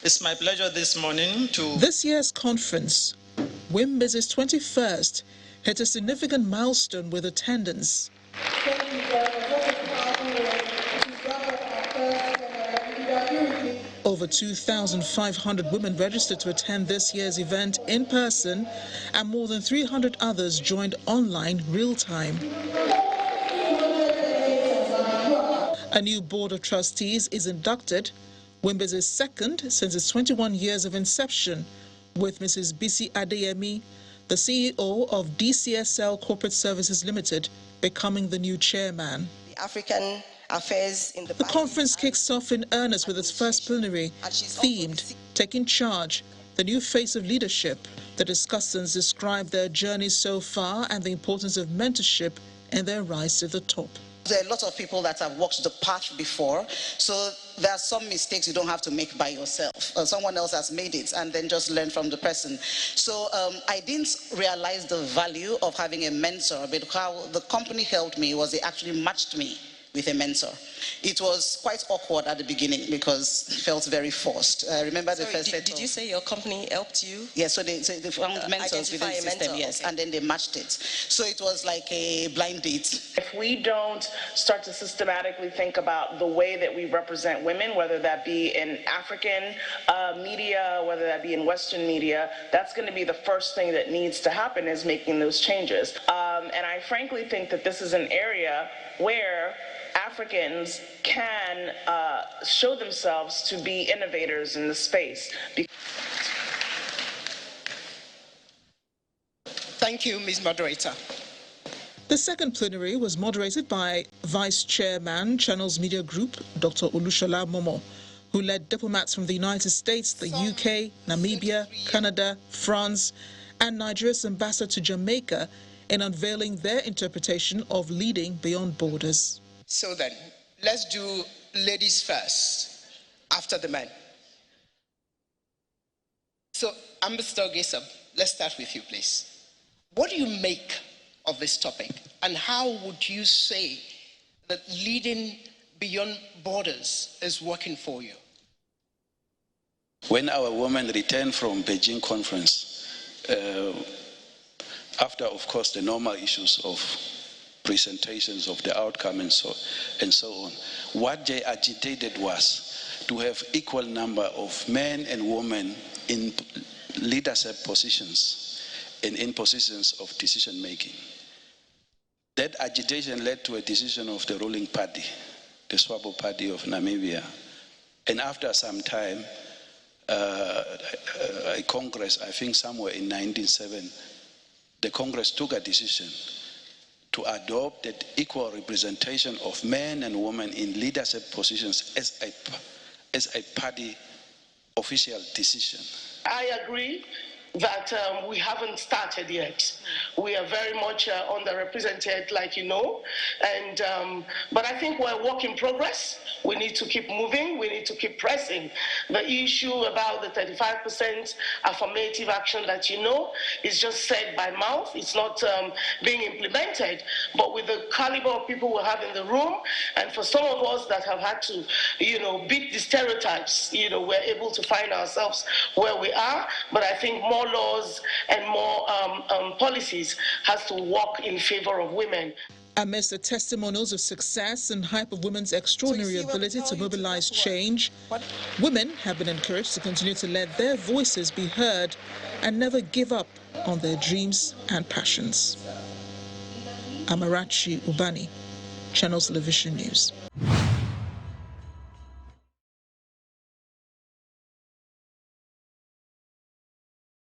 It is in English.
It's my pleasure this morning to... This year's conference, WIMBIZ's 21st, hit a significant milestone with attendance. Over 2,500 women registered to attend this year's event in person, and more than 300 others joined online real-time. A new board of trustees is inducted, WIMBIZ's second since its 21 years of inception, with Mrs. Bisi Adeyemi, the CEO of DCSL Corporate Services Limited, becoming the new chairman. The African affairs in The conference kicks off in earnest with its first plenary, themed Taking Charge, the New Face of Leadership. The discussants describe their journey so far and the importance of mentorship in their rise to the top. There are a lot of people that have walked the path before, so there are some mistakes you don't have to make by yourself. Someone else has made it, and then just learn from the person. So I didn't realize the value of having a mentor, but how the company helped me was they actually matched me with a mentor. It was quite awkward at the beginning because it felt very forced. I remember the first set. Did you say your company helped you? Yes, so they found mentors within the system, yes, okay. And then they matched it. So it was like a blind date. If we don't start to systematically think about the way that we represent women, whether that be in African media, whether that be in Western media, that's going to be the first thing that needs to happen, is making those changes. And I frankly think that this is an area where Africans can show themselves to be innovators in the space. Thank you, Ms. Moderator. The second plenary was moderated by Vice Chairman, Channels Media Group, Dr. Olushola Momo, who led diplomats from the United States, the UK, Namibia, Canada, France, and Nigeria's ambassador to Jamaica in unveiling their interpretation of leading beyond borders. So then, let's do ladies first, after the men. So, Ambassador Gesab, let's start with you, please. What do you make of this topic, and how would you say that leading beyond borders is working for you? When our women returned from Beijing conference, after, of course, the normal issues of presentations of the outcome and so on, what they agitated was to have equal number of men and women in leadership positions and in positions of decision making. That agitation led to a decision of the ruling party, the Swabo Party of Namibia. And after some time, a Congress, I think somewhere in 1997, the Congress took a decision to adopt that equal representation of men and women in leadership positions as a party official decision. I agree that we haven't started yet. We are very much underrepresented, like you know, and but I think we're a work in progress. We need to keep moving. We need to keep pressing. The issue about the 35% affirmative action that you know is just said by mouth. It's not being implemented. But with the caliber of people we have in the room, and for some of us that have had to, beat the stereotypes, we're able to find ourselves where we are. But I think more laws and more policies has to work in favor of women. Amidst the testimonials of success and hype of women's extraordinary ability to mobilize change, women have been encouraged to continue to let their voices be heard and never give up on their dreams and passions. Amarachi Ubani, Channels Television News.